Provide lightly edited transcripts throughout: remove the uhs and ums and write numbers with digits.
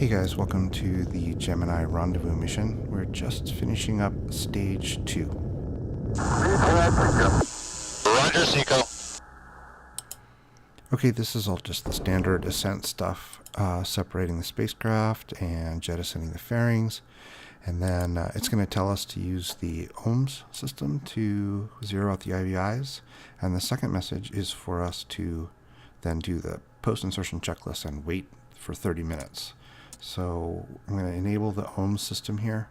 Hey guys, welcome to the Gemini Rendezvous mission. We're just finishing up stage 2. Roger, Seco. Okay, this is all just the standard ascent stuff, separating the spacecraft and jettisoning the fairings. And then it's going to tell us to use the ohms system to zero out the IVIs. And the second message is for us to then do the post-insertion checklist and wait for 30 minutes. So I'm going to enable the ohms system here,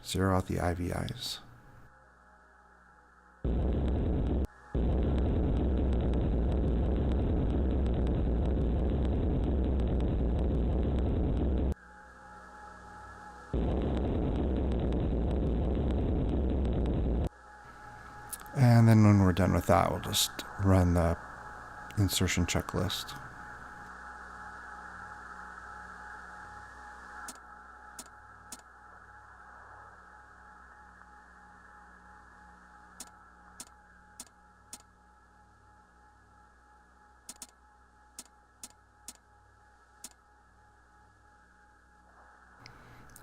zero out the IVIs. And then when we're done with that, we'll just run the insertion checklist.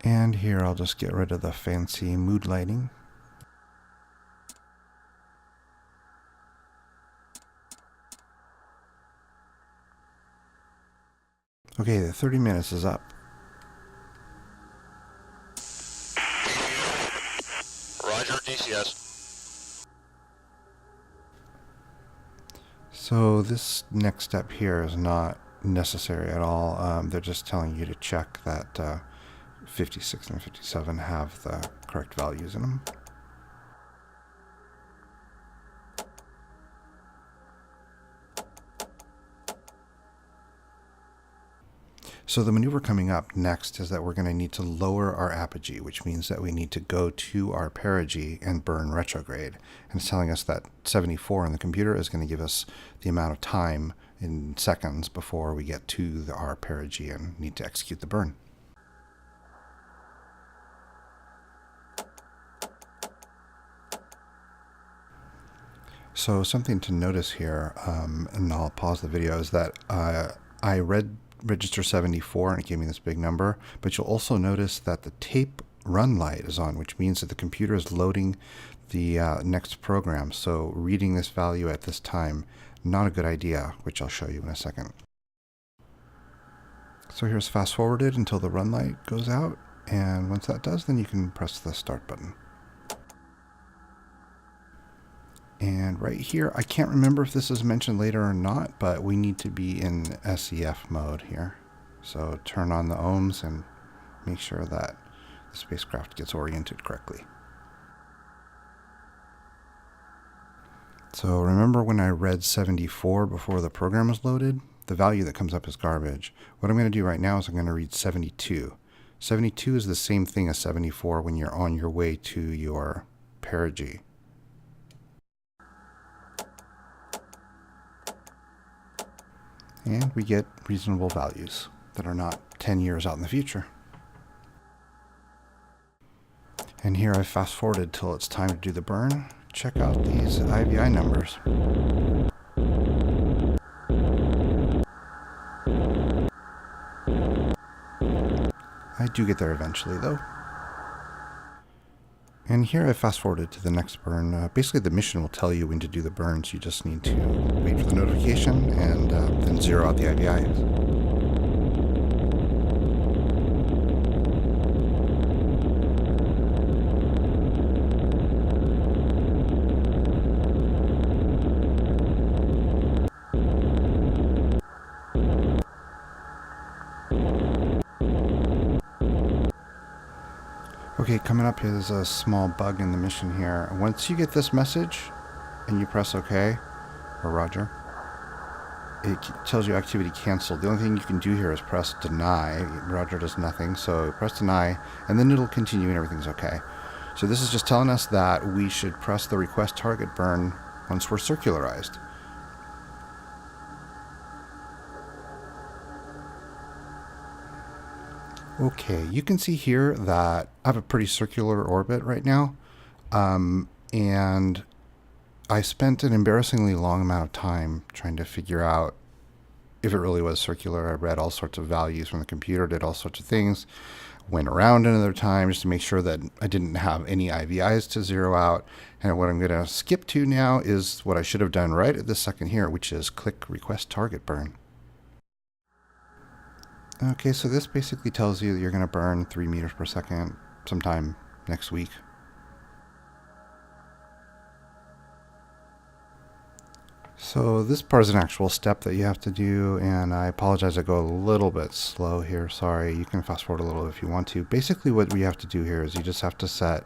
And here I'll just get rid of the fancy mood lighting. Okay, the 30 minutes is up. Roger, DCS. So this next step here is not necessary at all. They're just telling you to check that 56 and 57 have the correct values in them. So the maneuver coming up next is that we're going to need to lower our apogee, which means that we need to go to our perigee and burn retrograde. And it's telling us that 74 on the computer is going to give us the amount of time in seconds before we get to our perigee and need to execute the burn. So something to notice here, and I'll pause the video, is that I read register 74 and it gave me this big number, but you'll also notice that the tape run light is on, which means that the computer is loading the next program. So reading this value at this time, not a good idea, which I'll show you in a second. So here's fast forwarded until the run light goes out, and once that does, then you can press the start button. And right here, I can't remember if this is mentioned later or not, but we need to be in SEF mode here. So turn on the ohms and make sure that the spacecraft gets oriented correctly. So remember when I read 74 before the program was loaded? The value that comes up is garbage. What I'm going to do right now is I'm going to read 72. 72 is the same thing as 74 when you're on your way to your perigee. And we get reasonable values that are not 10 years out in the future. And here I've fast forwarded till it's time to do the burn. Check out these IVI numbers. I do get there eventually though. And here I fast forwarded to the next burn. Basically the mission will tell you when to do the burns. You just need to wait for the notification and then zero out the IVIs. Okay, coming up is a small bug in the mission here. Once you get this message and you press OK, or Roger, it tells you activity canceled. The only thing you can do here is press deny. Roger does nothing, so press deny, and then it'll continue and everything's okay. So this is just telling us that we should press the request target burn once we're circularized. Okay, you can see here that I have a pretty circular orbit right now, and I spent an embarrassingly long amount of time trying to figure out if it really was circular. I read all sorts of values from the computer, did all sorts of things, went around another time just to make sure that I didn't have any IVIs to zero out. And what I'm going to skip to now is what I should have done right at this second here, which is click request target burn. Okay, so this basically tells you that you're going to burn 3 meters per second sometime next week. So this part is an actual step that you have to do, and I apologize, I go a little bit slow here, sorry. You can fast forward a little if you want to. Basically what we have to do here is you just have to set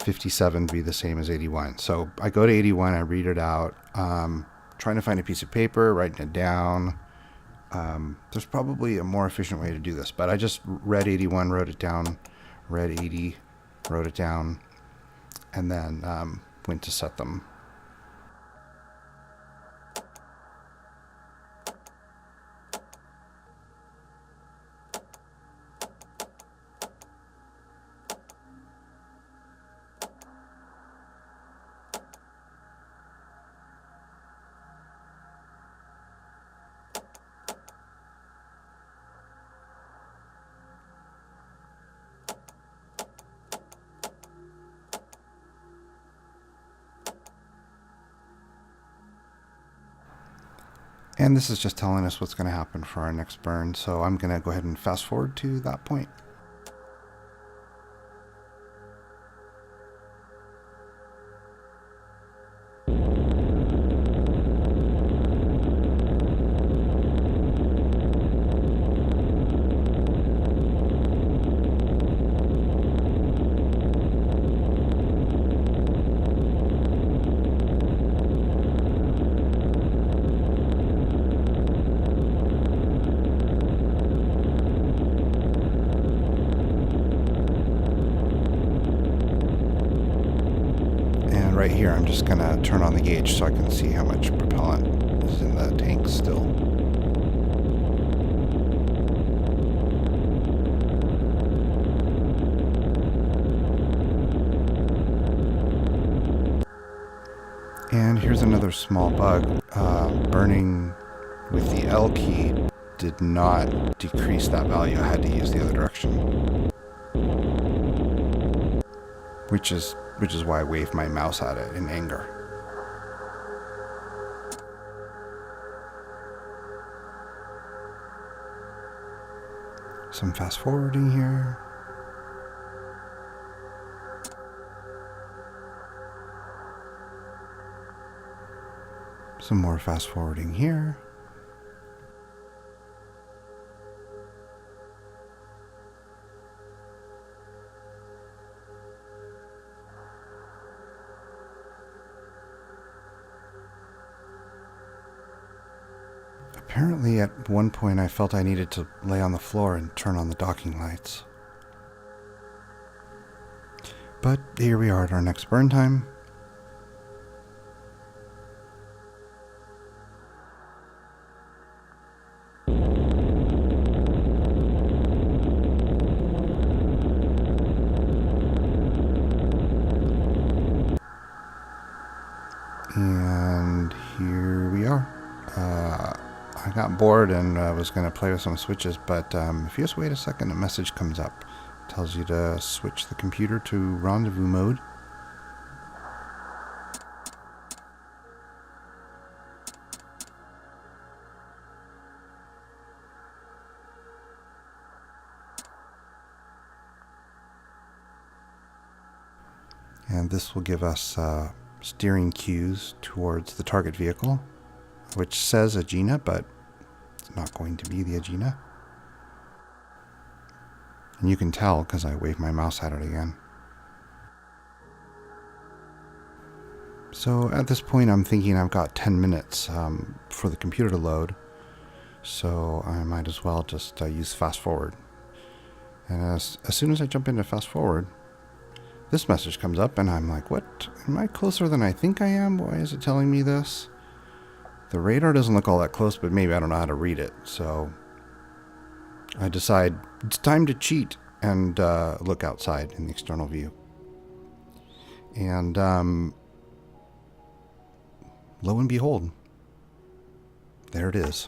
57 to be the same as 81. So I go to 81, I read it out, trying to find a piece of paper, writing it down. There's probably a more efficient way to do this, but I just read 81, wrote it down, read 80, wrote it down, and then went to set them. And this is just telling us what's going to happen for our next burn. So I'm going to go ahead and fast forward to that point. Right here, I'm just going to turn on the gauge so I can see how much propellant is in the tank still. And here's another small bug. Burning with the L key did not decrease that value. I had to use the other direction. Which is why I waved my mouse at it in anger. Some fast forwarding here. Some more fast forwarding here. Apparently at one point I felt I needed to lay on the floor and turn on the docking lights. But here we are at our next burn time. And here we are. I got bored and was going to play with some switches, but if you just wait a second, a message comes up. It tells you to switch the computer to rendezvous mode. And this will give us steering cues towards the target vehicle, which says Agena, but it's not going to be the Agena. And you can tell because I waved my mouse at it again. So at this point I'm thinking I've got 10 minutes for the computer to load, so I might as well just use fast forward. And as soon as I jump into fast forward, this message comes up and I'm like, what? Am I closer than I think I am? Why is it telling me this? The radar doesn't look all that close, but maybe I don't know how to read it. So I decide it's time to cheat and look outside in the external view. And lo and behold, there it is.